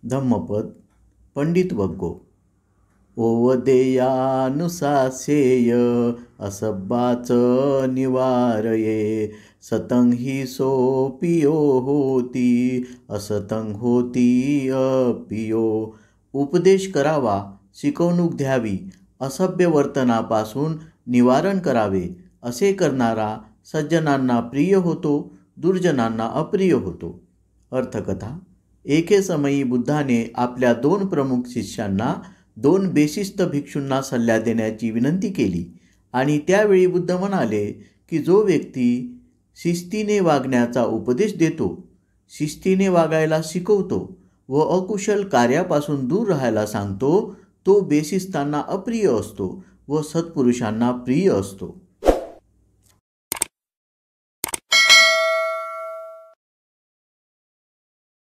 धम्मपद पंडित वग्गो। ओवदेयानुशासेय असब्बाच निवारये सतं हि सोपियो होती असतं होती अपियो। उपदेश करावा, शिकवणूक द्यावी, असभ्य वर्तनापासून निवारण करावे, असे करणारा सज्जनांना प्रिय होतो, दुर्जनांना अप्रिय होतो। अर्थकथा। एके समयी बुद्धाने आपल्या 2 प्रमुख शिष्यांना 2 बेशिस्त भिक्षूंना सल्ला देण्याची विनंती केली आणि त्यावेळी बुद्ध म्हणाले की जो व्यक्ती शिस्तीने वागण्याचा उपदेश देतो, शिस्तीने वागायला शिकवतो व अकुशल कार्यापासून दूर राहायला सांगतो, तो बेशिस्तांना अप्रिय असतो व सत्पुरुषांना प्रिय असतो।